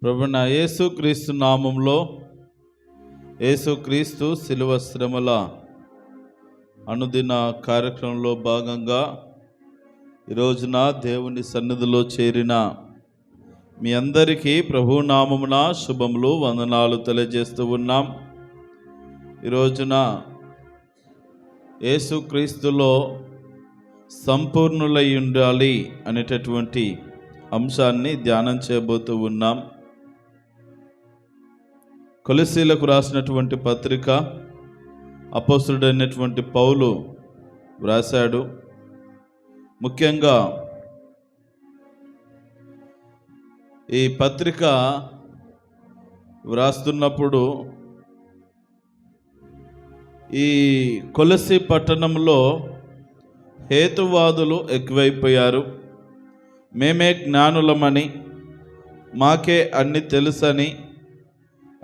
ప్రభువైన యేసుక్రీస్తు నామంలో యేసుక్రీస్తు శిలువ శ్రమల అనుదిన కార్యక్రమంలో భాగంగా ఈరోజున దేవుని సన్నిధిలో చేరిన మీ అందరికీ ప్రభు నామమున శుభములు వందనాలు తెలియజేస్తూ ఉన్నాం. ఈరోజున యేసుక్రీస్తులో సంపూర్ణులై ఉండాలి అనేటటువంటి అంశాన్ని ధ్యానం చేయబోతూ ఉన్నాం. కొలస్సీలకు రాసినటువంటి పత్రిక అపోస్తలుడైనటువంటి పౌలు వ్రాశాడు. ముఖ్యంగా ఈ పత్రిక వ్రాస్తున్నప్పుడు ఈ కొలస్సీ పట్టణంలో హేతువాదులు ఎక్కువైపోయారు. మేమే జ్ఞానులమని, మాకే అన్ని తెలుసని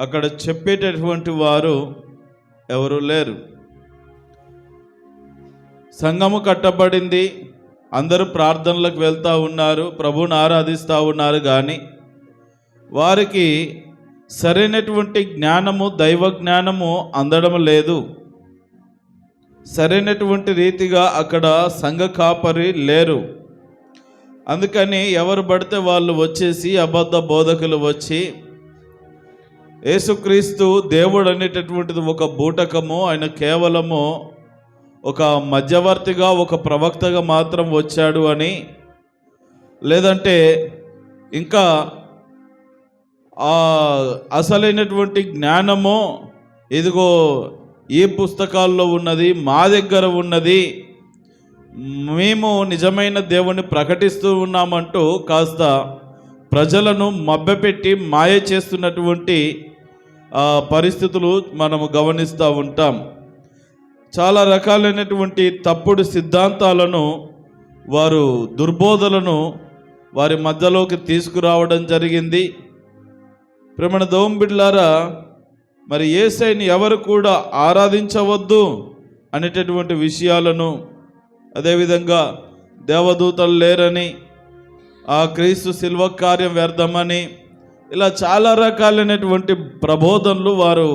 అక్కడ చెప్పేటటువంటి వారు ఎవరు లేరు. సంఘము కట్టబడింది, అందరూ ప్రార్థనలకు వెళ్తూ ఉన్నారు, ప్రభువుని ఆరాధిస్తూ ఉన్నారు, కానీ వారికి సరైనటువంటి జ్ఞానము, దైవ జ్ఞానము అందడం లేదు. సరైనటువంటి రీతిగా అక్కడ సంఘ కాపరి లేరు. అందుకని ఎవరు పడితే వాళ్ళు వచ్చేసి అబద్ధ బోధకులు వచ్చి యేసుక్రీస్తు దేవుడు అనేటటువంటిది ఒక బూటకము, ఆయన కేవలము ఒక మధ్యవర్తిగా, ఒక ప్రవక్తగా మాత్రం వచ్చాడు అని, లేదంటే ఇంకా అసలైనటువంటి జ్ఞానము ఇదిగో ఈ పుస్తకాల్లో ఉన్నది, మా దగ్గర ఉన్నది, మేము నిజమైన దేవుని ప్రకటిస్తూ ఉన్నామంటూ కాస్త ప్రజలను మభ్యపెట్టి మాయ చేస్తున్నటువంటి పరిస్థితులు మనము గమనిస్తూ ఉంటాం. చాలా రకాలైనటువంటి తప్పుడు సిద్ధాంతాలను, వారు దుర్బోధలను వారి మధ్యలోకి తీసుకురావడం జరిగింది. ప్రేమణ దోంబిడ్లారా, మరి యేసయ్యని ఎవరు కూడా ఆరాధించవద్దు అనేటటువంటి విషయాలను, అదేవిధంగా దేవదూతలు లేరని, ఆ క్రీస్తు శిల్వ కార్యం వ్యర్థమని, ఇలా చాలా రకాలైనటువంటి ప్రబోధనలు వారు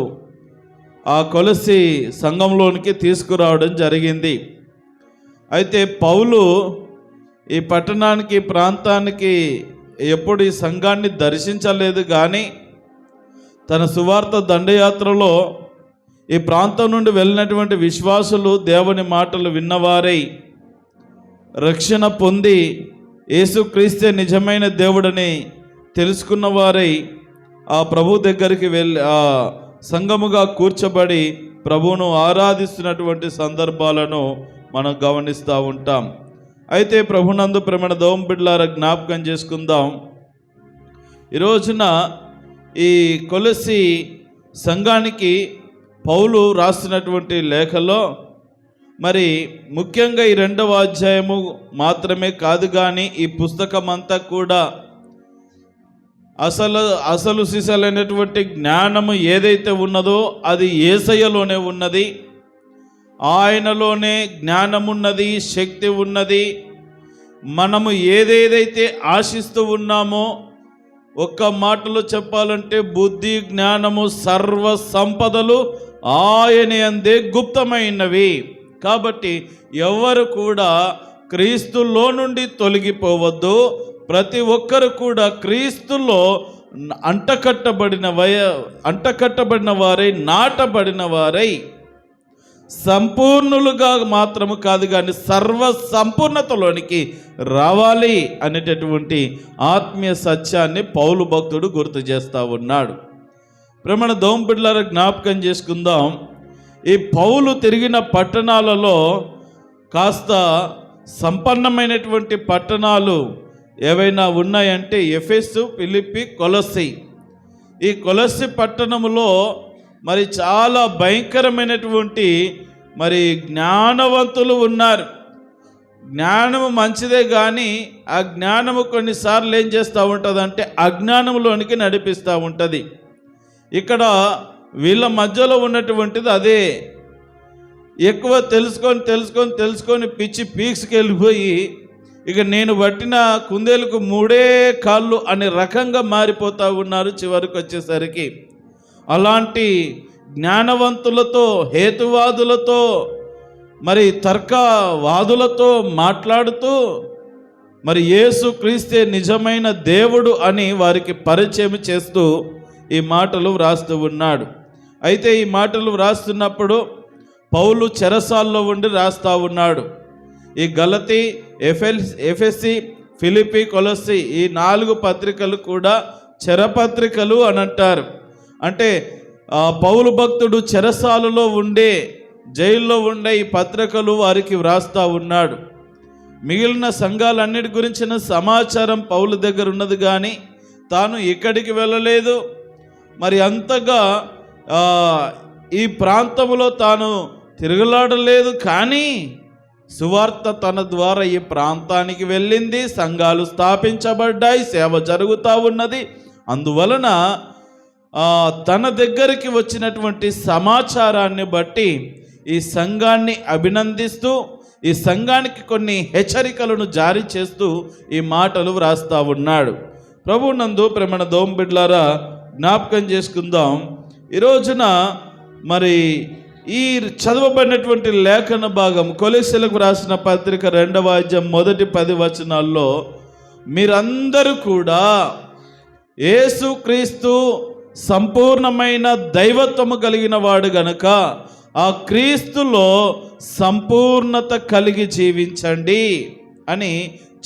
ఆ కొలస్సీ సంఘంలోనికి తీసుకురావడం జరిగింది. అయితే పౌలు ఈ పట్టణానికి, ప్రాంతానికి ఎప్పుడు ఈ సంఘాన్ని దర్శించలేదు, కానీ తన సువార్త దండయాత్రలో ఈ ప్రాంతం నుండి వెళ్ళినటువంటి విశ్వాసులు దేవుని మాటలు విన్నవారై రక్షణ పొంది యేసుక్రీస్తే నిజమైన దేవుడని తెలుసుకున్న వారై ఆ ప్రభు దగ్గరికి వెళ్ళి ఆ సంఘముగా కూర్చోబడి ప్రభువును ఆరాధిస్తున్నటువంటి సందర్భాలను మనం గమనిస్తూ ఉంటాం. అయితే ప్రభునందు ప్రేమణ దోంబిడ్లారా, జ్ఞాపకం చేసుకుందాం. ఈరోజున ఈ కొలస్సీ సంఘానికి పౌలు రాస్తున్నటువంటి లేఖలో మరి ముఖ్యంగా ఈ 2వ అధ్యాయము మాత్రమే కాదు, కానీ ఈ పుస్తకం అంతా కూడా అసలు సిసలైనటువంటి జ్ఞానము ఏదైతే ఉన్నదో అది యేసయ్యలోనే ఉన్నది. ఆయనలోనే జ్ఞానమున్నది, శక్తి ఉన్నది. మనము ఏదేదైతే ఆశిస్తూ ఉన్నామో, ఒక్క మాటలో చెప్పాలంటే బుద్ధి, జ్ఞానము, సర్వ సంపదలు ఆయన యందే గుప్తమైనవి. కాబట్టి ఎవరు కూడా క్రీస్తులో నుండి తొలగిపోవద్దు. ప్రతి ఒక్కరు కూడా క్రీస్తులో అంటకట్టబడిన వారై, నాటబడిన వారై సంపూర్ణులుగా మాత్రము కాదు, కానీ సర్వ సంపూర్ణతలోనికి రావాలి అనేటటువంటి ఆత్మీయ సత్యాన్ని పౌలు భక్తుడు గుర్తు చేస్తూ ఉన్నాడు. ప్రేమణ దోంబిడ్లారా, జ్ఞాపకం చేసుకుందాం. ఈ పౌలు తిరిగిన పట్టణాలలో కాస్త సంపన్నమైనటువంటి పట్టణాలు ఏవైనా ఉన్నాయంటే ఎఫెసు, ఫిలిప్పి, కొలస్సీ. ఈ కొలస్సీ పట్టణంలో మరి చాలా భయంకరమైనటువంటి మరి జ్ఞానవంతులు ఉన్నారు. జ్ఞానము మంచిదే, కానీ ఆ జ్ఞానము కొన్నిసార్లు ఏం చేస్తూ ఉంటుంది అంటే అజ్ఞానంలోనికి నడిపిస్తూ ఉంటుంది. ఇక్కడ వీళ్ళ మధ్యలో ఉన్నటువంటిది అదే. ఎక్కువ తెలుసుకొని పిచ్చి పీక్స్కి వెళ్ళిపోయి ఇక నేను పట్టిన కుందేలుకు 3 కాళ్ళు అనే రకంగా మారిపోతూ ఉన్నారు చివరికి వచ్చేసరికి. అలాంటి జ్ఞానవంతులతో, హేతువాదులతో, మరి తర్కవాదులతో మాట్లాడుతూ మరి యేసు క్రీస్తే నిజమైన దేవుడు అని వారికి పరిచయం చేస్తూ ఈ మాటలు వ్రాస్తూ ఉన్నాడు. అయితే ఈ మాటలు వ్రాస్తున్నప్పుడు పౌలు చెరసాల్లో ఉండి రాస్తూ ఉన్నాడు. ఈ గలతీ, ఎఫెసీ, ఫిలిప్పీ, కొలస్సీ ఈ 4 పత్రికలు కూడా చెరపత్రికలు అని అంటారు. అంటే పౌలు భక్తుడు చెరసాలలో ఉండే, జైల్లో ఉండే ఈ పత్రికలు వారికి వ్రాస్తూ ఉన్నాడు. మిగిలిన సంఘాలన్నిటి గురించిన సమాచారం పౌలు దగ్గర ఉన్నది, కానీ తాను ఇక్కడికి వెళ్ళలేదు. మరి అంతగా ఈ ప్రాంతంలో తాను తిరుగులాడలేదు. కానీ సువార్త తన ద్వారా ఈ ప్రాంతానికి వెళ్ళింది, సంఘాలు స్థాపించబడ్డాయి, సేవ జరుగుతూ ఉన్నది. అందువలన తన దగ్గరికి వచ్చినటువంటి సమాచారాన్ని బట్టి ఈ సంఘాన్ని అభినందిస్తూ, ఈ సంఘానికి కొన్ని హెచ్చరికలను జారీ చేస్తూ ఈ మాటలు వ్రాస్తూ ఉన్నాడు. ప్రభువునందు ప్రేమన దోంబిడ్లారా, జ్ఞాపకం చేసుకుందాం. ఈ రోజున మరి ఈ చదవబడినటువంటి లేఖన భాగం కొలస్సీలకు రాసిన పత్రిక 2వ అధ్యాయం మొదటి 10 వచనాల్లో మీరందరూ కూడా యేసుక్రీస్తు సంపూర్ణమైన దైవత్వము కలిగిన వాడు గనుక ఆ క్రీస్తులో సంపూర్ణత కలిగి జీవించండి అని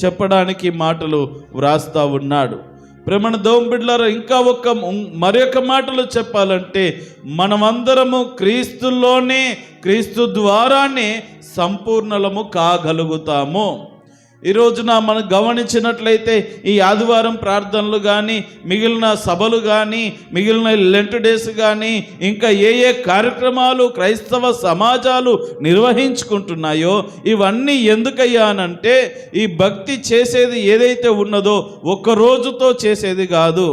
చెప్పడానికి మాటలు వ్రాస్తూ ఉన్నాడు. ప్రేమణ దోంబిడ్లారా, ఇంకా మరొక మాటలు చెప్పాలంటే మనమందరము క్రీస్తులోనే, క్రీస్తు ద్వారానే సంపూర్ణలము కాగలుగుతాము. ఈ రోజున మనం గమనించినట్లయితే ఈ ఆదివారం ప్రార్థనలు కానీ, మిగిలిన సభలు కానీ, మిగిలిన లెంట్ డేస్ కానీ, ఇంకా ఏ కార్యక్రమాలు క్రైస్తవ సమాజాలు నిర్వహించుకుంటున్నాయో ఇవన్నీ ఎందుకయ్యానంటే ఈ భక్తి చేసేది ఏదైతే ఉన్నదో ఒక్క రోజుతో చేసేది కాదు.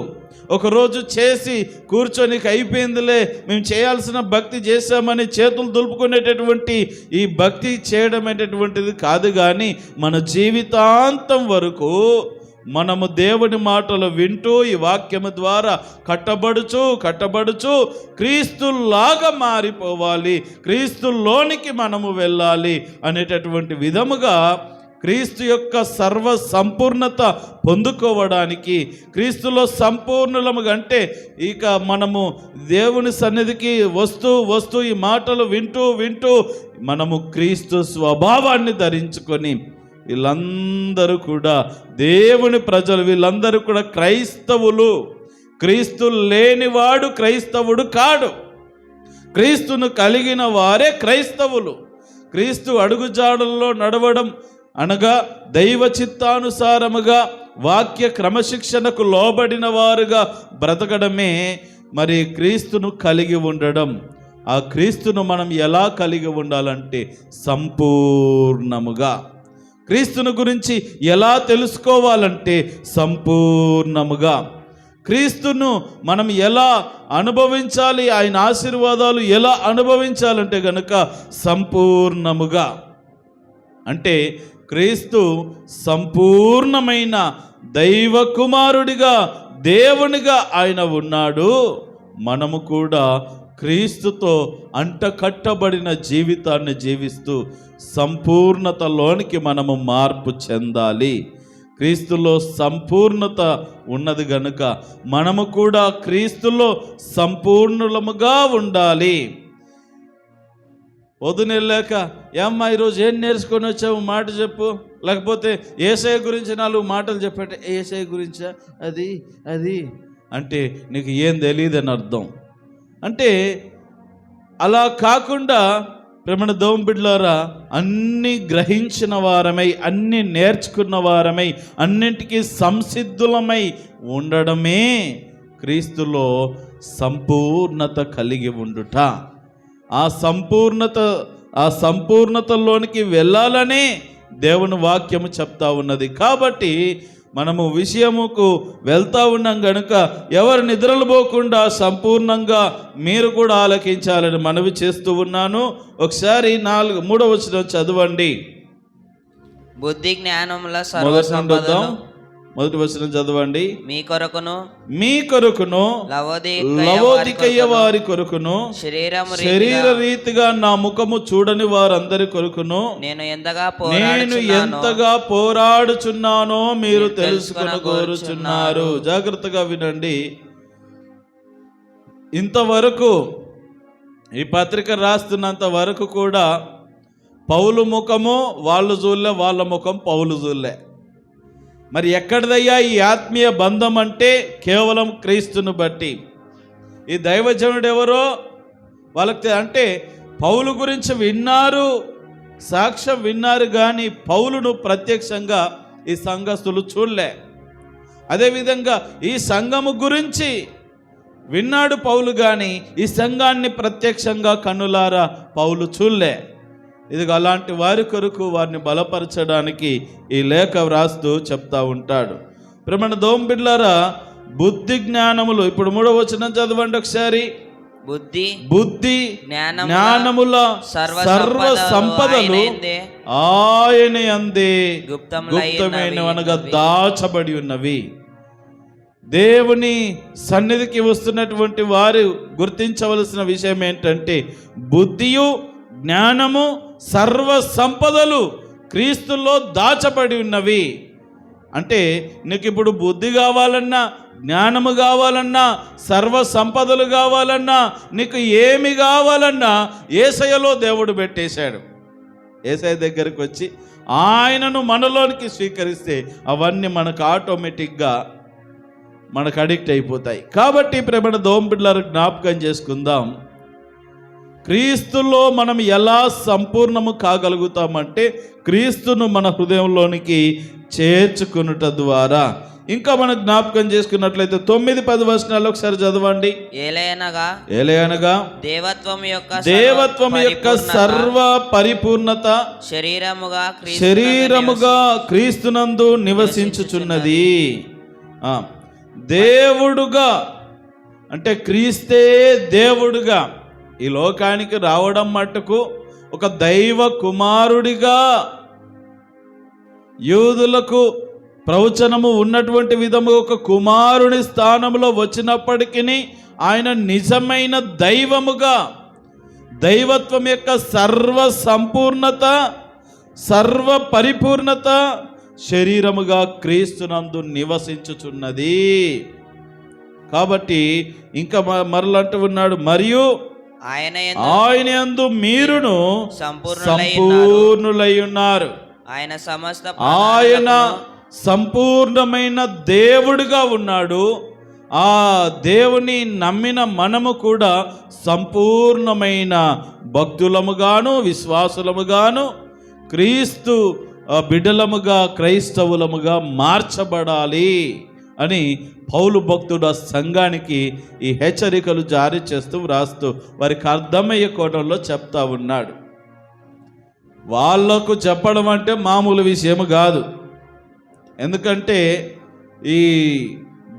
ఒకరోజు చేసి కూర్చొని అయిపోయిందిలే, మేము చేయాల్సిన భక్తి చేసామని చేతులు దులుపుకునేటటువంటి ఈ భక్తి చేయడం అనేటటువంటిది కాదు. కానీ మన జీవితాంతం వరకు మనము దేవుని మాటలు వింటూ ఈ వాక్యము ద్వారా కట్టబడుచు క్రీస్తులాగా మారిపోవాలి, క్రీస్తులోనికి మనము వెళ్ళాలి అనేటటువంటి విధముగా క్రీస్తు యొక్క సర్వ సంపూర్ణత పొందుకోవడానికి, క్రీస్తులో సంపూర్ణులము అంటే ఇక మనము దేవుని సన్నిధికి వస్తూ ఈ మాటలు వింటూ మనము క్రీస్తు స్వభావాన్ని ధరించుకొని వీళ్ళందరూ కూడా దేవుని ప్రజలు, వీళ్ళందరూ కూడా క్రైస్తవులు. క్రీస్తు లేనివాడు క్రైస్తవుడు కాడు. క్రీస్తును కలిగిన వారే క్రైస్తవులు. క్రీస్తు అడుగుజాడల్లో నడవడం అనగా దైవ చిత్తానుసారముగా వాక్య క్రమశిక్షణకు లోబడిన వారుగా బ్రతకడమే మరి క్రీస్తును కలిగి ఉండడం. ఆ క్రీస్తును మనం ఎలా కలిగి ఉండాలంటే సంపూర్ణముగా. క్రీస్తును గురించి ఎలా తెలుసుకోవాలంటే సంపూర్ణముగా. క్రీస్తును మనం ఎలా అనుభవించాలి, ఆయన ఆశీర్వాదాలు ఎలా అనుభవించాలంటే గనుక సంపూర్ణముగా. అంటే క్రీస్తు సంపూర్ణమైన దైవ కుమారుడిగా, దేవునిగా ఆయన ఉన్నాడు. మనము కూడా క్రీస్తుతో అంటకట్టబడిన జీవితాన్ని జీవిస్తూ సంపూర్ణతలోనికి మనము మార్పు చెందాలి. క్రీస్తులో సంపూర్ణత ఉన్నది గనుక మనము కూడా క్రీస్తులో సంపూర్ణులముగా ఉండాలి. వదినెళ్ళాక ఏమ్మా ఈరోజు ఏం నేర్చుకొని వచ్చావు మాట చెప్పు, లేకపోతే యేసయ్య గురించి 4 మాటలు చెప్పంటే యేసయ్య గురించా అది అంటే నీకు ఏం తెలియదని అర్థం. అంటే అలా కాకుండా ప్రేమణ దోంబిడ్లారా, అన్నీ గ్రహించిన వారమై, అన్నీ నేర్చుకున్న వారమై, అన్నింటికీ సంసిద్ధులమై ఉండడమే క్రీస్తులో సంపూర్ణత కలిగి ఉండుట. ఆ సంపూర్ణతలోనికి వెళ్ళాలనే దేవుని వాక్యము చెప్తా ఉన్నది. కాబట్టి మనము విషయముకు వెళ్తా ఉన్నాం కనుక ఎవరు నిద్రలు పోకుండా సంపూర్ణంగా మీరు కూడా ఆలకించాలని మనవి చేస్తూ ఉన్నాను. ఒకసారి 3వ వచనం చదవండి. బుద్ధి జ్ఞానముల మొదటి సర్వ నుండి సంపదలు వద్దాం. మొదటి వచనం చదవండి. మీ కొరకును మీ కొరకును లవోదికయ్య వారి కొరకును శరీర రీతిగా నా ముఖము చూడని వారందరి కొరకును నేను ఎంతగా పోరాడుచున్నానో మీరు తెలుసుకొని కోరుచున్నారు. జాగ్రత్తగా వినండి. ఇంతవరకు ఈ పత్రిక రాస్తున్నంత వరకు కూడా పౌలు ముఖము వాళ్ళు చూడలే, వాళ్ళ ముఖం పౌలు చూడలే. మరి ఎక్కడిదయ్యా ఈ ఆత్మీయ బంధం అంటే కేవలం క్రీస్తును బట్టి. ఈ దైవజనుడు ఎవరో వాళ్ళకి అంటే పౌలు గురించి విన్నారు, సాక్ష్యం విన్నారు, కానీ పౌలును ప్రత్యక్షంగా ఈ సంఘస్థులు చూడలే. అదేవిధంగా ఈ సంఘము గురించి విన్నాడు పౌలు, కానీ ఈ సంఘాన్ని ప్రత్యక్షంగా కన్నులారా పౌలు చూడలే. ఇది అలాంటి వారి కొరకు వారిని బలపరచడానికి ఈ లేఖ వ్రాస్తూ చెప్తా ఉంటాడు. ప్రేమణ దోంబిడ్లారా, బుద్ధి జ్ఞానములు, ఇప్పుడు 3వ వచనం చదవండి ఒకసారి. బుద్ధి జ్ఞానముల సర్వ సంపదలు ఆయన యందే గుప్తమైనవనగా దాచబడి ఉన్నవి. దేవుని సన్నిధికి వస్తున్నటువంటి వారు గుర్తించవలసిన విషయం ఏంటంటే బుద్ధియు జ్ఞానము సర్వ సంపదలు క్రీస్తులో దాచబడి ఉన్నవి. అంటే నీకు ఇప్పుడు బుద్ధి కావాలన్నా, జ్ఞానము కావాలన్నా, సర్వ సంపదలు కావాలన్నా, నీకు ఏమి కావాలన్నా యేసయ్యలో దేవుడు పెట్టేశాడు. యేసయ్య దగ్గరికి వచ్చి ఆయనను మనలోనికి స్వీకరిస్తే అవన్నీ మనకు ఆటోమేటిక్గా మనకు అడిక్ట్ అయిపోతాయి. కాబట్టి ప్రేమణ దోంబిడ్లారు జ్ఞాపకం చేసుకుందాం. క్రీస్తులో మనం ఎలా సంపూర్ణము కాగలుగుతామంటే క్రీస్తును మన హృదయంలోనికి చేర్చుకునుట ద్వారా. ఇంకా మనం జ్ఞాపకం చేసుకున్నట్లయితే 9-10 వచనాలు ఒకసారి చదవండి. ఏలయనగా దేవత్వం యొక్క సర్వ పరిపూర్ణత శరీరముగా క్రీస్తునందు నివసించుచున్నది. దేవుడుగా అంటే క్రీస్తే దేవుడుగా ఈ లోకానికి రావడం మట్టుకు ఒక దైవ కుమారుడిగా యూదులకు ప్రవచనము ఉన్నటువంటి విధముగా ఒక కుమారుని స్థానంలో వచ్చినప్పటికీ ఆయన నిజమైన దైవముగా, దైవత్వం యొక్క సర్వ సంపూర్ణత, సర్వ పరిపూర్ణత శరీరముగా క్రీస్తునందు నివసించుచున్నది. కాబట్టి ఇంకా మరలంటూ ఉన్నాడు, మరియు ఆయన యందు మీరును సంపూర్ణులై ఉన్నారు. ఆయన సంపూర్ణమైన దేవుడుగా ఉన్నాడు. ఆ దేవుని నమ్మిన మనము కూడా సంపూర్ణమైన భక్తులముగాను విశ్వాసులముగాను క్రీస్తు బిడ్డలముగా క్రైస్తవులముగా మార్చబడాలి అని పౌలు భక్తుడు ఆ సంఘానికి ఈ హెచ్చరికలు జారీ చేస్తూ వ్రాస్తూ వారికి అర్థమయ్యే కోణంలో చెప్తా ఉన్నాడు. వాళ్లకు చెప్పడం అంటే మామూలు విషయం కాదు. ఎందుకంటే ఈ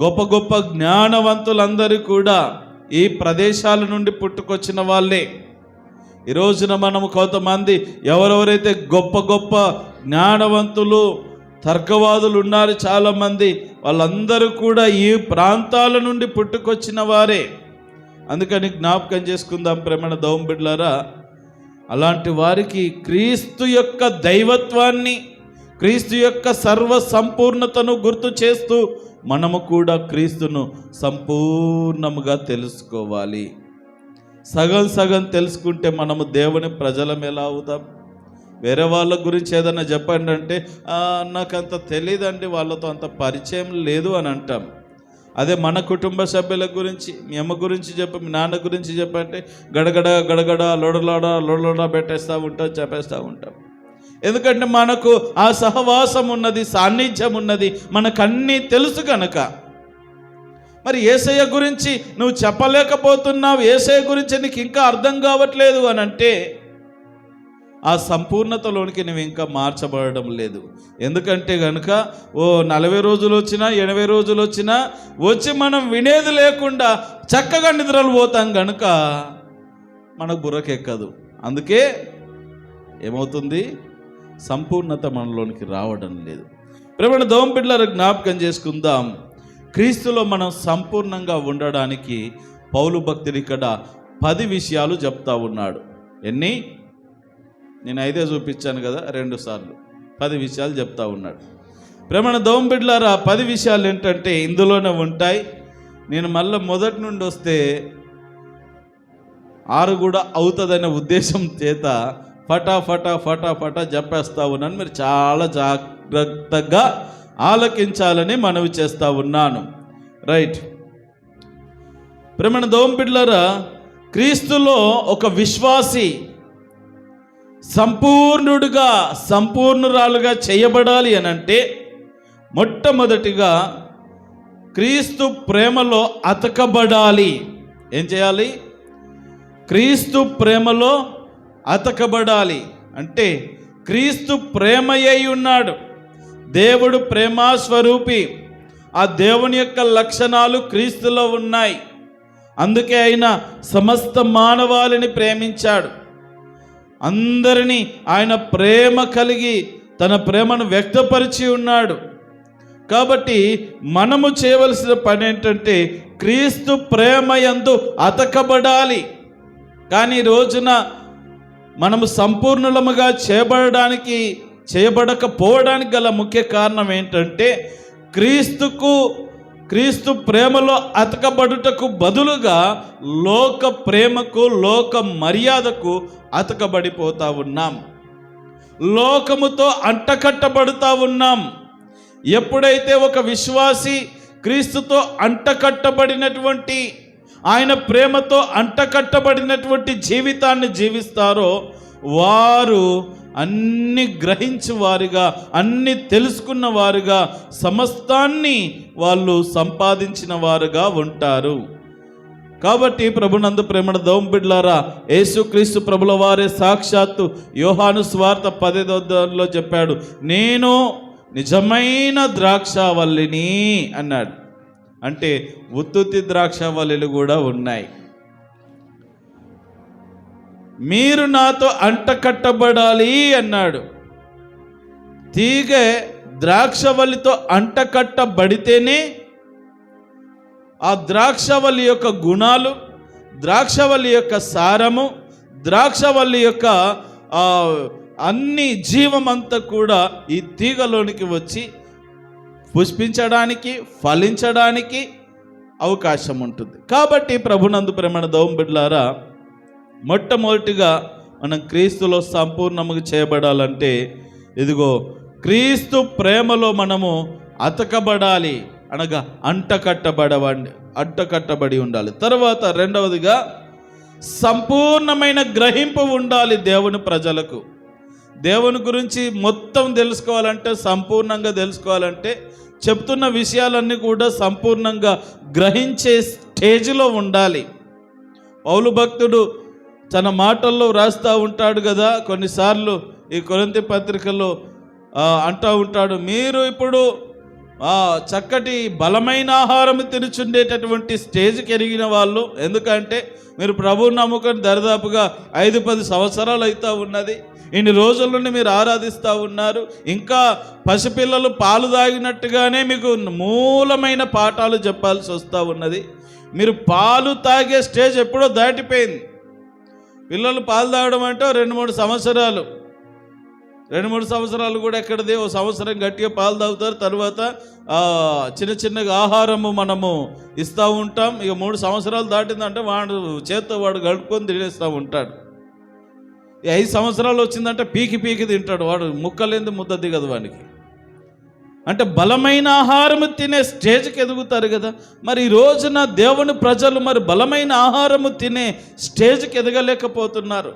గొప్ప గొప్ప జ్ఞానవంతులందరూ కూడా ఈ ప్రదేశాల నుండి పుట్టుకొచ్చిన వాళ్ళే. ఈ రోజున మనము కొంతమంది ఎవరెవరైతే గొప్ప గొప్ప జ్ఞానవంతులు తర్కవాదులు ఉన్నారు చాలామంది, వాళ్ళందరూ కూడా ఈ ప్రాంతాల నుండి పుట్టుకొచ్చిన వారే. అందుకని జ్ఞాపకం చేసుకుందాం ప్రేమణ దౌంబిడ్లారా, అలాంటి వారికి క్రీస్తు యొక్క దైవత్వాన్ని, క్రీస్తు యొక్క సర్వ సంపూర్ణతను గుర్తు చేస్తూ మనము కూడా క్రీస్తును సంపూర్ణముగా తెలుసుకోవాలి. సగం సగం తెలుసుకుంటే మనము దేవుని ప్రజలం ఎలా అవుతాం? వేరే వాళ్ళ గురించి ఏదన్నా చెప్పండి అంటే నాకంత తెలియదండి, వాళ్ళతో అంత పరిచయం లేదు అని అంటాం. అదే మన కుటుంబ సభ్యుల గురించి, మీ అమ్మ గురించి చెప్ప, మీ నాన్న గురించి చెప్పంటే గడగడ గడగడ లోడలోడ పెట్టేస్తూ ఉంటాం, చెప్పేస్తూ ఉంటాం. ఎందుకంటే మనకు ఆ సహవాసం ఉన్నది, సాన్నిధ్యం ఉన్నది, మనకన్నీ తెలుసు కనుక. మరి యేసయ్య గురించి నువ్వు చెప్పలేకపోతున్నావు, యేసయ్య గురించి నీకు ఇంకా అర్థం కావట్లేదు అని అంటే ఆ సంపూర్ణతలోనికి నువ్వు ఇంకా మార్చబడడం లేదు. ఎందుకంటే కనుక 40 రోజులు వచ్చినా 80 రోజులు వచ్చినా వచ్చి మనం వినేది లేకుండా చక్కగా నిద్రలు పోతాం కనుక మనకు బుర్రకెక్కదు. అందుకే ఏమవుతుంది, సంపూర్ణత మనలోనికి రావడం లేదు. ప్రేమ దోమ బిడ్డలారా, జ్ఞాపకం చేసుకుందాం, క్రీస్తులో మనం సంపూర్ణంగా ఉండడానికి పౌలు భక్తుడు ఇక్కడ 10 విషయాలు చెప్తా ఉన్నాడు. ఎన్ని? నేను 5 చూపించాను కదా 2 సార్లు. 10 విషయాలు చెప్తా ఉన్నాడు. ప్రేమ దోమ బిడ్డలారా, 10 విషయాలు ఏంటంటే ఇందులోనే ఉంటాయి. నేను మళ్ళీ మొదటి నుండి వస్తే 6 కూడా అవుతుందనే ఉద్దేశం చేత ఫటా చెప్పేస్తా ఉన్నాను. మీరు చాలా జాగ్రత్తగా ఆలకించాలని మనవి చేస్తా ఉన్నాను. రైట్. ప్రేమ దోమ బిడ్డలారా, క్రీస్తులో ఒక విశ్వాసి సంపూర్ణుడుగా సంపూర్ణురాలుగా చేయబడాలి అని అంటే మొట్టమొదటిగా క్రీస్తు ప్రేమలో అతకబడాలి. ఏం చేయాలి? క్రీస్తు ప్రేమలో అతకబడాలి. అంటే క్రీస్తు ప్రేమయ్యి ఉన్నాడు. దేవుడు ప్రేమాస్వరూపి. ఆ దేవుని యొక్క లక్షణాలు క్రీస్తులో ఉన్నాయి. అందుకే ఆయన సమస్త మానవాళిని ప్రేమించాడు. అందరినీ ఆయన ప్రేమ కలిగి తన ప్రేమను వ్యక్తపరిచి ఉన్నాడు. కాబట్టి మనము చేయవలసిన పని ఏంటంటే క్రీస్తు ప్రేమ యందు అతకబడాలి. కానీ ఈ రోజున మనము సంపూర్ణులముగా చేయబడకపోవడానికి గల ముఖ్య కారణం ఏంటంటే క్రీస్తు ప్రేమలో అతకబడుటకు బదులుగా లోక ప్రేమకు, లోక మర్యాదకు అతకబడిపోతా ఉన్నాం. లోకముతో అంటకట్టబడుతూ ఉన్నాం. ఎప్పుడైతే ఒక విశ్వాసి క్రీస్తుతో అంటకట్టబడినటువంటి, ఆయన ప్రేమతో అంటకట్టబడినటువంటి జీవితాన్ని జీవిస్తారో వారు అన్ని గ్రహించి వారుగా, అన్ని తెలుసుకున్న వారుగా, సమస్తాన్ని వాళ్ళు సంపాదించిన వారుగా ఉంటారు. కాబట్టి ప్రభునందు ప్రేమణ దోమ బిడ్డలారా, యేసుక్రీస్తు ప్రభుల వారే సాక్షాత్తు యోహాను సువార్త 10వ చెప్పాడు, నేను నిజమైన ద్రాక్షావల్లిని అన్నాడు. అంటే ఉత్తుత్తి ద్రాక్షావల్లిలు కూడా ఉన్నాయి. మీరు నాతో అంటకట్టబడాలి అన్నాడు. తీగె ద్రాక్షవల్లితో అంటకట్టబడితేనే ఆ ద్రాక్షవల్లి యొక్క గుణాలు, ద్రాక్షవల్లి యొక్క సారము, ద్రాక్షవల్లి యొక్క అన్ని జీవమంతా కూడా ఈ తీగలోనికి వచ్చి పుష్పించడానికి, ఫలించడానికి అవకాశం ఉంటుంది. కాబట్టి ప్రభునందు ప్రేమణ దోమ బిడ్డలారా, మొట్టమొదటిగా మనం క్రీస్తులో సంపూర్ణముగా చేయబడాలంటే ఇదిగో క్రీస్తు ప్రేమలో మనము అతకబడాలి, అనగా అంటకట్టబడి ఉండాలి. తర్వాత రెండవదిగా సంపూర్ణమైన గ్రహింపు ఉండాలి. దేవుని ప్రజలకు దేవుని గురించి మొత్తం తెలుసుకోవాలంటే, సంపూర్ణంగా తెలుసుకోవాలంటే చెప్తున్న విషయాలన్నీ కూడా సంపూర్ణంగా గ్రహించే స్టేజ్లో ఉండాలి. పౌలు భక్తుడు తన మాటల్లో రాస్తూ ఉంటాడు కదా, కొన్నిసార్లు ఈ కొరింథీ పత్రికలో అంటూ ఉంటాడు, మీరు ఇప్పుడు చక్కటి బలమైన ఆహారం తినుచుండేటటువంటి స్టేజ్కి ఎరిగిన వాళ్ళు. ఎందుకంటే మీరు ప్రభువు నమ్ముకొని దరిదాపుగా 5-10 సంవత్సరాలు అవుతూ ఉన్నది. ఇన్ని రోజుల నుండి మీరు ఆరాధిస్తూ ఉన్నారు. ఇంకా పసిపిల్లలు పాలు తాగినట్టుగానే మీకు మూలమైన పాఠాలు చెప్పాల్సి వస్తూ ఉన్నది. మీరు పాలు తాగే స్టేజ్ ఎప్పుడో దాటిపోయింది. పిల్లలు పాలు తాగడం అంటే 2-3 సంవత్సరాలు, 2-3 సంవత్సరాలు కూడా ఎక్కడిది, ఓ సంవత్సరం గట్టిగా పాలు తాగుతారు. తర్వాత చిన్నగా ఆహారము మనము ఇస్తూ ఉంటాం. ఇక 3 సంవత్సరాలు దాటిందంటే వాడు చేత్తో వాడు గడుపుకొని తినేస్తూ ఉంటాడు. 5 సంవత్సరాలు వచ్చిందంటే పీకి తింటాడు వాడు, ముక్కలేంది ముద్ద దిగదు వానికి. అంటే బలమైన ఆహారము తినే స్టేజ్కి ఎదుగుతారు కదా. మరి ఈ రోజున దేవుని ప్రజలు మరి బలమైన ఆహారము తినే స్టేజ్కి ఎదగలేకపోతున్నారు.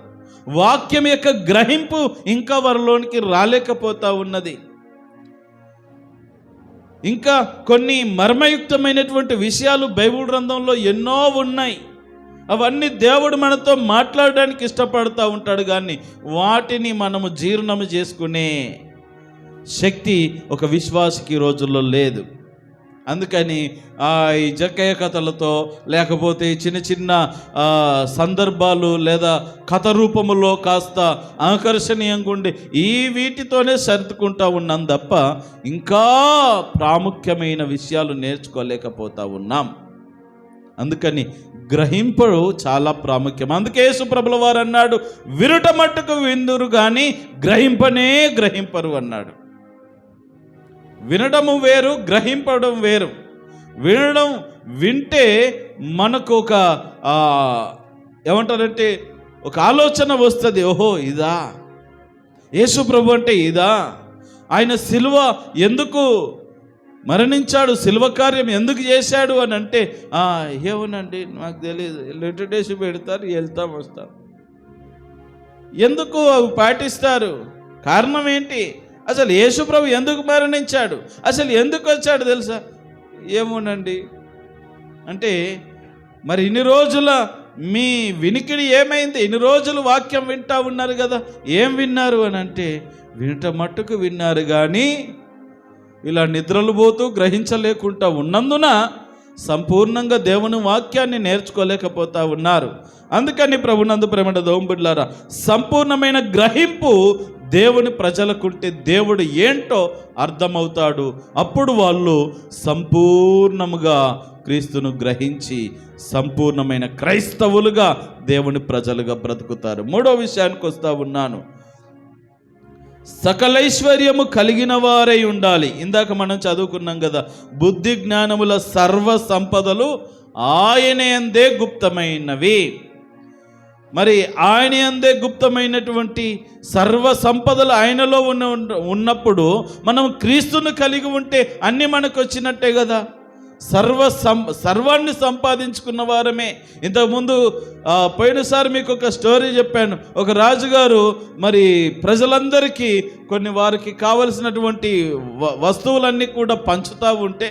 వాక్యం యొక్క గ్రహింపు ఇంకా వారిలోనికి రాలేకపోతా ఉన్నది. ఇంకా కొన్ని మర్మయుక్తమైనటువంటి విషయాలు బైబిల్ గ్రంథంలో ఎన్నో ఉన్నాయి. అవన్నీ దేవుడు మనతో మాట్లాడడానికి ఇష్టపడుతూ ఉంటాడు, కానీ వాటిని మనము జీర్ణము చేసుకునే శక్తి ఒక విశ్వాసికి రోజుల్లో లేదు. అందుకని ఈ జక్కయ్య కథలతో లేకపోతే చిన్న చిన్న సందర్భాలు లేదా కథ రూపములో కాస్త ఆకర్షణీయంగా ఉండి వీటితోనే సర్దుకుంటా ఉన్నాం తప్ప ఇంకా ప్రాముఖ్యమైన విషయాలు నేర్చుకోలేకపోతా ఉన్నాం. అందుకని గ్రహింపుడు చాలా ప్రాముఖ్యం. అందుకే యేసుప్రభుల వారు అన్నాడు, వినుట మట్టుకు విందురు కానీ గ్రహింపరు అన్నాడు. వినడము వేరు, గ్రహింపడం వేరు. వింటే మనకు ఒక ఏమంటారంటే ఒక ఆలోచన వస్తుంది, ఓహో ఇదా యేసు ప్రభు అంటే ఇదా, ఆయన సిలువ ఎందుకు మరణించాడు, సిలువ కార్యం ఎందుకు చేశాడు అని అంటే ఏమోనండి నాకు తెలియదు, లిటరేసి పెడతారు, వెళ్తాం వస్తాం. ఎందుకు అవి పాటిస్తారు? కారణం ఏంటి? అసలు యేసు ప్రభు ఎందుకు మరణించాడు, అసలు ఎందుకు వచ్చాడు తెలుసా? ఏమోనండి అంటే మరి ఇన్ని రోజుల మీ వినికిడి ఏమైంది? ఇన్ని రోజులు వాక్యం వింటా ఉన్నారు కదా, ఏం విన్నారు అని అంటే వినట మట్టుకు విన్నారు కానీ ఇలా నిద్రలు పోతూ గ్రహించలేకుండా ఉన్నందున సంపూర్ణంగా దేవుని వాక్యాన్ని నేర్చుకోలేకపోతా ఉన్నారు. అందుకని ప్రభునందు ప్రేమ దోంబుడ్లారా, సంపూర్ణమైన గ్రహింపు దేవుని ప్రజలకుంటే దేవుడు ఏంటో అర్థమవుతాడు. అప్పుడు వాళ్ళు సంపూర్ణముగా క్రీస్తును గ్రహించి సంపూర్ణమైన క్రైస్తవులుగా దేవుని ప్రజలుగా బ్రతుకుతారు. మూడో విషయానికి వస్తా ఉన్నాను. సకలైశ్వర్యము కలిగిన వారై ఉండాలి. ఇందాక మనం చదువుకున్నాం కదా, బుద్ధి జ్ఞానముల సర్వ సంపదలు ఆయన యందే గుప్తమైనవి. మరి ఆయన యందే గుప్తమైనటువంటి సర్వ సంపదలు ఆయనలో ఉన్నప్పుడు మనం క్రీస్తును కలిగి ఉంటే అన్నీ మనకు వచ్చినట్టే కదా. సర్వాన్ని సంపాదించుకున్న వారమే. ఇంతకుముందు పోయినసారి మీకు ఒక స్టోరీ చెప్పాను. ఒక రాజుగారు మరి ప్రజలందరికీ కొన్ని వారికి కావలసినటువంటి వస్తువులన్నీ కూడా పంచుతూ ఉంటే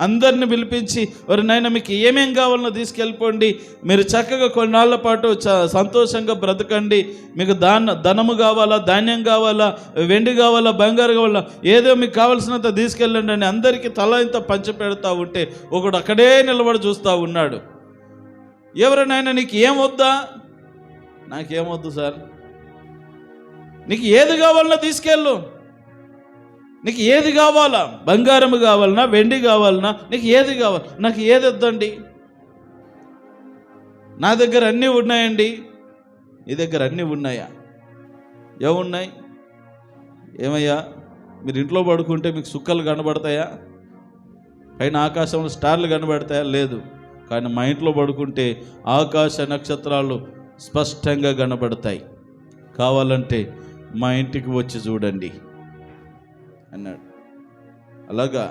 అందరిని పిలిపించి, వారి నాయన మీకు ఏమేం కావాలన్నా తీసుకెళ్ళిపోండి, మీరు చక్కగా కొన్నాళ్ళ పాటు సంతోషంగా బ్రతకండి, మీకు ధనము కావాలా, ధాన్యం కావాలా, వెండి కావాలా, బంగారు కావాలా, ఏదో మీకు కావాల్సినంత తీసుకెళ్ళండి అని అందరికీ తల ఇంత పంచి పెడతా ఉంటే ఒకడు అక్కడే నిలబడి చూస్తూ ఉన్నాడు. ఎవరినైనా నీకు ఏమొద్దా? నాకేమొద్దు సార్. నీకు ఏది కావాలన్నా తీసుకెళ్ళు. నీకు ఏది కావాలా? బంగారం కావాలన్నా, వెండి కావాలన్నా, నీకు ఏది కావాలి? నాకు ఏది వద్దండి, నా దగ్గర అన్నీ ఉన్నాయండి. నీ దగ్గర అన్నీ ఉన్నాయా? ఏమున్నాయి? ఏమయ్యా, మీరు ఇంట్లో పడుకుంటే మీకు సుక్కలు కనబడతాయా? పైన ఆకాశంలో స్టార్లు కనబడతాయా? లేదు. కానీ మా ఇంట్లో పడుకుంటే ఆకాశ నక్షత్రాలు స్పష్టంగా కనబడతాయి. కావాలంటే మా ఇంటికి వచ్చి చూడండి అన్నాడు. అలాగా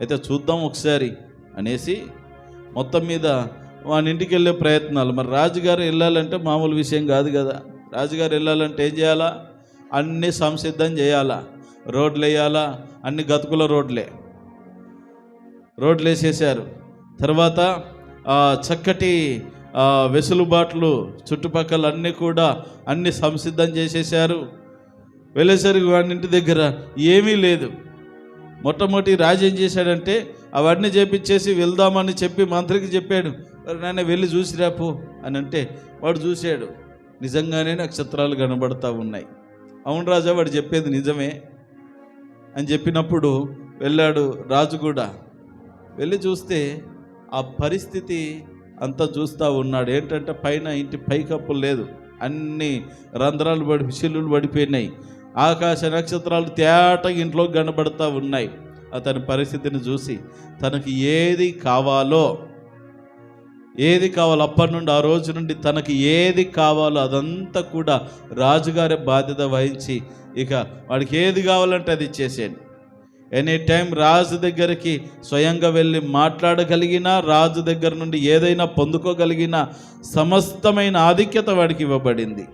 అయితే చూద్దాం ఒకసారి అనేసి మొత్తం మీద వాని ఇంటికి వెళ్ళే ప్రయత్నాలు. మరి రాజుగారు వెళ్ళాలంటే మామూలు విషయం కాదు కదా. రాజుగారు వెళ్ళాలంటే ఏం చేయాలా? అన్నీ సంసిద్ధం చేయాలా, రోడ్లు వేయాలా, అన్ని గతుకుల రోడ్లు వేసేసారు. తర్వాత చక్కటి వెసులుబాట్లు చుట్టుపక్కల అన్నీ కూడా అన్ని సంసిద్ధం చేసేసారు. వెళ్ళేసరికి వాడి ఇంటి దగ్గర ఏమీ లేదు. మొట్టమొదటి రాజు ఏం చేశాడంటే అవన్నీ చేపించేసి వెళ్దామని చెప్పి మంత్రికి చెప్పాడు. నాయన వెళ్ళి చూసిరాపో అని అంటే వాడు చూశాడు, నిజంగానే నక్షత్రాలు కనబడతా ఉన్నాయి. అవును రాజా, వాడు చెప్పేది నిజమే అని చెప్పినప్పుడు వెళ్ళాడు రాజు కూడా. వెళ్ళి చూస్తే ఆ పరిస్థితి అంతా చూస్తూ ఉన్నాడు. ఏంటంటే పైన ఇంటి పైకప్పులు లేదు, అన్ని రంధ్రాలు చిల్లులు పడిపోయినాయి. ఆకాశ నక్షత్రాలు తేటగా ఇంట్లో కనబడుతూ ఉన్నాయి. అతని పరిస్థితిని చూసి తనకి ఏది కావాలో అప్పటి నుండి ఆ రోజు నుండి తనకి ఏది కావాలో అదంతా కూడా రాజుగారి బాధ్యత వహించి ఇక వాడికి ఏది కావాలంటే అది ఇచ్చేసేయండి. ఎనీ టైం రాజు దగ్గరికి స్వయంగా వెళ్ళి మాట్లాడగలిగిన, రాజు దగ్గర నుండి ఏదైనా పొందుకోగలిగిన సమస్తమైన ఆధిక్యత వాడికి ఇవ్వబడింది.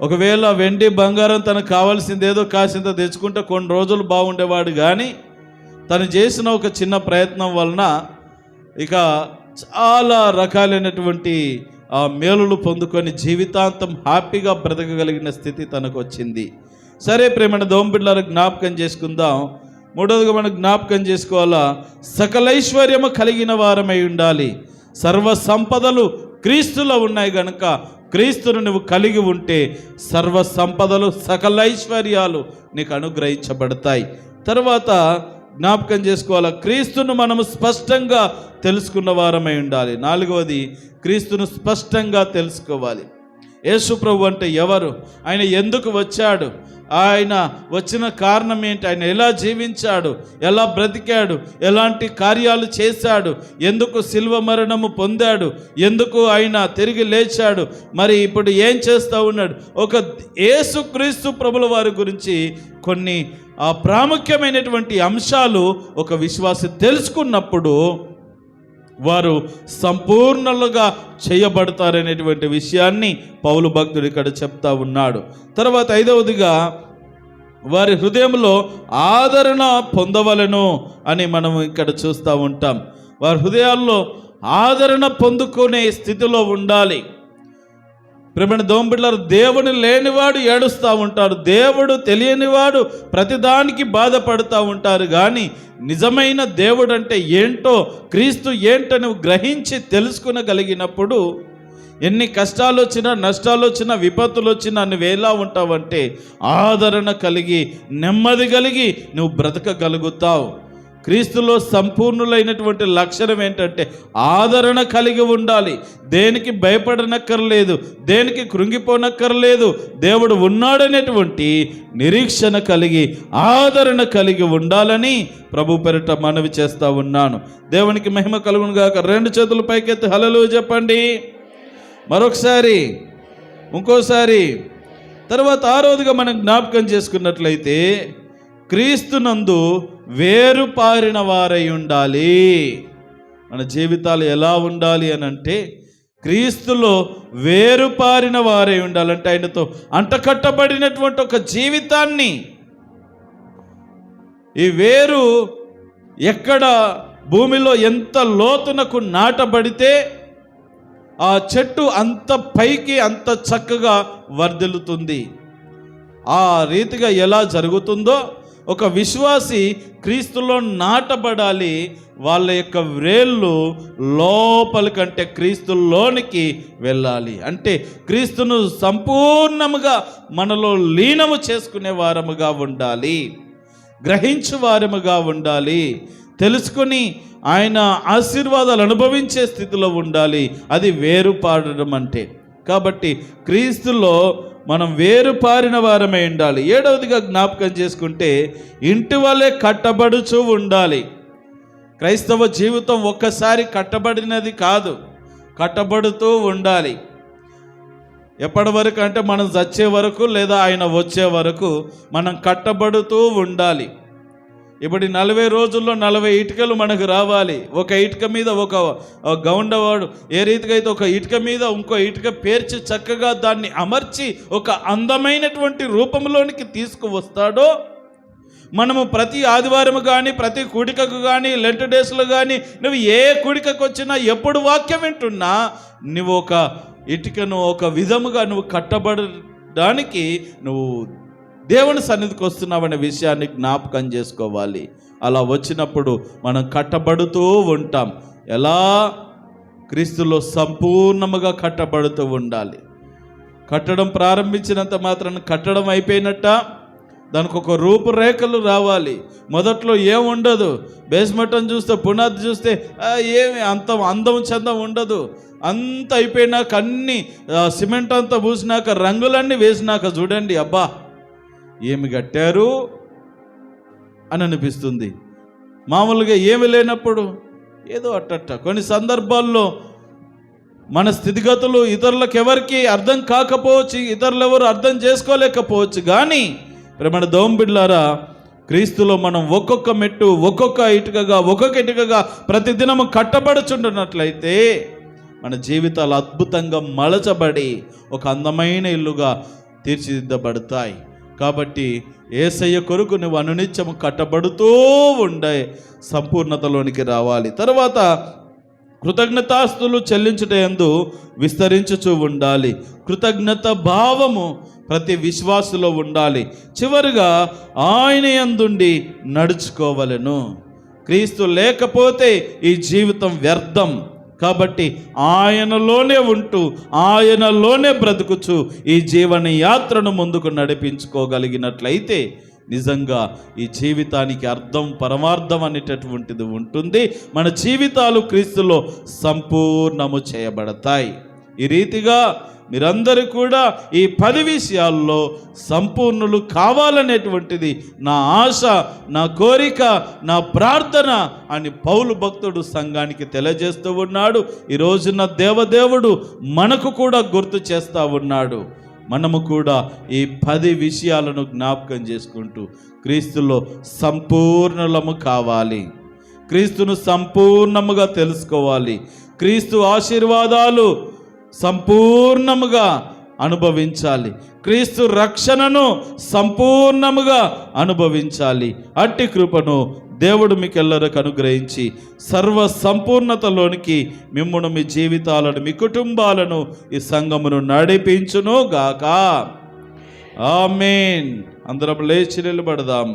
ఒకవేళ వెండి బంగారం తనకు కావాల్సింది ఏదో కాసింత తెచ్చుకుంటే కొన్ని రోజులు బాగుండేవాడు. కానీ తను చేసిన ఒక చిన్న ప్రయత్నం వలన ఇక చాలా రకాలైనటువంటి మేలులు పొందుకొని జీవితాంతం హ్యాపీగా బ్రతకగలిగిన స్థితి తనకు వచ్చింది. సరే ప్రేమణ దోంబిళ్ళకు జ్ఞాపకం చేసుకుందాం. మూడవదిగా మనం జ్ఞాపకం చేసుకోవాలా, సకలైశ్వర్యము కలిగిన వారమై ఉండాలి. సర్వ సంపదలు క్రీస్తులో ఉన్నాయి గనుక క్రీస్తును నువ్వు కలిగి ఉంటే సర్వ సంపదలు సకలైశ్వర్యాలు నీకు అనుగ్రహించబడతాయి. తర్వాత జ్ఞాపకం చేసుకోవాలా, క్రీస్తును మనము స్పష్టంగా తెలుసుకున్న వారమై ఉండాలి. నాలుగవది, క్రీస్తును స్పష్టంగా తెలుసుకోవాలి. యేసు ప్రభు అంటే ఎవరు, ఆయన ఎందుకు వచ్చాడు, ఆయన వచ్చిన కారణం ఏంటి, ఆయన ఎలా జీవించాడు, ఎలా బ్రతికాడు, ఎలాంటి కార్యాలు చేశాడు, ఎందుకు శిల్వ మరణము పొందాడు, ఎందుకు ఆయన తిరిగి లేచాడు, మరి ఇప్పుడు ఏం చేస్తూ ఉన్నాడు. ఒక యేసుక్రీస్తు ప్రభుల వారి గురించి కొన్ని ప్రాముఖ్యమైనటువంటి అంశాలు ఒక విశ్వాసి తెలుసుకున్నప్పుడు వారు సంపూర్ణలుగా చేయబడతారనేటువంటి విషయాన్ని పౌలు భక్తుడు ఇక్కడ చెప్తా ఉన్నాడు. తర్వాత ఐదవదిగా, వారి హృదయంలో ఆదరణ పొందవలెను అని మనం ఇక్కడ చూస్తూ ఉంటాం. వారి హృదయాల్లో ఆదరణ పొందుకునే స్థితిలో ఉండాలి. ప్రేమైన దోంబిళ్ళారు, దేవుని లేనివాడు ఏడుస్తూ ఉంటాడు, దేవుడు తెలియనివాడు ప్రతిదానికి బాధపడుతూ ఉంటారు. కానీ నిజమైన దేవుడు అంటే ఏంటో, క్రీస్తు ఏంటో నువ్వు గ్రహించి తెలుసుకునగలిగినప్పుడు ఎన్ని కష్టాలు వచ్చినా, నష్టాలు వచ్చినా, విపత్తులు వచ్చినా నువ్వు ఎలా ఉంటావంటే ఆదరణ కలిగి, నెమ్మది కలిగి నువ్వు బ్రతకగలుగుతావు. క్రీస్తులో సంపూర్ణులైనటువంటి లక్షణం ఏంటంటే ఆదరణ కలిగి ఉండాలి. దేనికి భయపడనక్కర్లేదు, దేనికి కృంగిపోనక్కర్లేదు. దేవుడు ఉన్నాడనేటువంటి నిరీక్షణ కలిగి, ఆదరణ కలిగి ఉండాలని ప్రభు పేరిట మనవి చేస్తూ ఉన్నాను. దేవునికి మహిమ కలుగును గాక. 2 చేతులు పైకెత్తి హల్లెలూయా చెప్పండి. మరొకసారి, ఇంకోసారి. తర్వాత 6వదిగా మనం జ్ఞాపకం చేసుకున్నట్లయితే, క్రీస్తునందు వేరుపారిన వారై ఉండాలి. మన జీవితాలు ఎలా ఉండాలి అని అంటే, క్రీస్తులో వేరుపారిన వారై ఉండాలంటే ఆయనతో అంటకట్టబడినటువంటి ఒక జీవితాన్ని. ఈ వేరు ఎక్కడ భూమిలో ఎంత లోతునకు నాటబడితే ఆ చెట్టు అంత పైకి అంత చక్కగా వర్ధిల్లుతుంది. ఆ రీతిగా ఎలా జరుగుతుందో ఒక విశ్వాసి క్రీస్తులో నాటబడాలి. వాళ్ళ యొక్క వేళ్ళు లోపలి కంటే క్రీస్తులోనికి వెళ్ళాలి. అంటే క్రీస్తును సంపూర్ణముగా మనలో లీనము చేసుకునే వారముగా ఉండాలి, గ్రహించు వారముగా ఉండాలి, తెలుసుకొని ఆయన ఆశీర్వాదాలు అనుభవించే స్థితిలో ఉండాలి. అది వేరుపాడడం అంటే. కాబట్టి క్రీస్తులో మనం వేరుపారిన వారమై ఉండాలి. 7వదిగా జ్ఞాపకం చేసుకుంటే, ఇంటి వలె కట్టబడుచూ ఉండాలి. క్రైస్తవ జీవితం ఒక్కసారి కట్టబడినది కాదు, కట్టబడుతూ ఉండాలి. ఎప్పటి వరకు అంటే మనం చచ్చే వరకు, లేదా ఆయన వచ్చే వరకు మనం కట్టబడుతూ ఉండాలి. ఇప్పుడు 40 రోజుల్లో 40 ఇటుకలు మనకు రావాలి. ఒక ఇటుక మీద ఒక గౌండవాడు ఏ రీతిగా అయితే ఒక ఇటుక మీద ఇంకో ఇటుక పేర్చి చక్కగా దాన్ని అమర్చి ఒక అందమైనటువంటి రూపంలోనికి తీసుకువస్తాడో, మనము ప్రతి ఆదివారం కానీ, ప్రతి కూడికకు కానీ, లెంట్ డేస్లో కానీ, నువ్వు ఏ కూడికకు వచ్చినా, ఎప్పుడు వాక్యం వింటున్నా, నువ్వు ఒక ఇటుకను ఒక విధముగా నువ్వు కట్టబడడానికి నువ్వు దేవుని సన్నిధికి వస్తున్నామనే విషయాన్ని జ్ఞాపకం చేసుకోవాలి. అలా వచ్చినప్పుడు మనం కట్టబడుతూ ఉంటాం. ఎలా? క్రీస్తులో సంపూర్ణముగా కట్టబడుతూ ఉండాలి. కట్టడం ప్రారంభించినంత మాత్రాన కట్టడం అయిపోయినట్ట? దానికి ఒక రూపురేఖలు రావాలి. మొదట్లో ఏముండదు. బేస్మెంట్ చూస్తే, పునాది చూస్తే ఏమి అంత అందం చందం ఉండదు. అంత అయిపోయినాక అన్నీ సిమెంట్ అంతా పూసినాక, రంగులన్నీ వేసినాక చూడండి, అబ్బా ఏమి కట్టారు అని అనిపిస్తుంది. మామూలుగా ఏమి లేనప్పుడు ఏదో అట్టట్ట. కొన్ని సందర్భాల్లో మన స్థితిగతులు ఇతరులకు ఎవరికి అర్థం కాకపోవచ్చు, ఇతరులు ఎవరు అర్థం చేసుకోలేకపోవచ్చు. కానీ ప్రేమ దోంబిడ్లారా, క్రీస్తులో మనం ఒక్కొక్క మెట్టు, ఒక్కొక్క ఇటుకగా ప్రతిదినము కట్టబడుచుంటున్నట్లయితే మన జీవితాలు అద్భుతంగా మలచబడి ఒక అందమైన ఇల్లుగా తీర్చిదిద్దబడతాయి. కాబట్టి యేసయ్య కొరకు నువ్వు అనునిత్యము కట్టబడుతూ ఉండే సంపూర్ణతలోనికి రావాలి. తర్వాత కృతజ్ఞతాస్తులు చెల్లించుట యందు విస్తరించుచూ ఉండాలి. కృతజ్ఞత భావము ప్రతి విశ్వాసులో ఉండాలి. చివరిగా ఆయన యందుండి నడుచుకోవలెను. క్రీస్తు లేకపోతే ఈ జీవితం వ్యర్థం. కాబట్టి ఆయనలోనే ఉంటూ ఆయనలోనే బ్రతుకుచు ఈ జీవన యాత్రను ముందుకు నడిపించుకోగలిగినట్లయితే నిజంగా ఈ జీవితానికి అర్థం, పరమార్థం అనేటటువంటిది ఉంటుంది. మన జీవితాలు క్రీస్తులో సంపూర్ణము చేయబడతాయి. ఈ రీతిగా మీరందరూ కూడా ఈ 10 విషయాల్లో సంపూర్ణులు కావాలనేటువంటిది నా ఆశ, నా కోరిక, నా ప్రార్థన అని పౌలు భక్తుడు సంఘానికి తెలియజేస్తూ ఉన్నాడు. ఈ రోజున దేవదేవుడు మనకు కూడా గుర్తు చేస్తూ ఉన్నాడు. మనము కూడా ఈ 10 విషయాలను జ్ఞాపకం చేసుకుంటూ క్రీస్తులో సంపూర్ణులము కావాలి. క్రీస్తును సంపూర్ణముగా తెలుసుకోవాలి. క్రీస్తు ఆశీర్వాదాలు సంపూర్ణముగా అనుభవించాలి. క్రీస్తు రక్షణను సంపూర్ణముగా అనుభవించాలి. అట్టి కృపను దేవుడు మీకెల్లరికి అనుగ్రహించి సర్వ సంపూర్ణతలోనికి మిమ్మును, మీ జీవితాలను, మీ కుటుంబాలను, ఈ సంఘమును నడిపించును గాక. ఆమేన్. అందరం లేచి నిలబడదాం.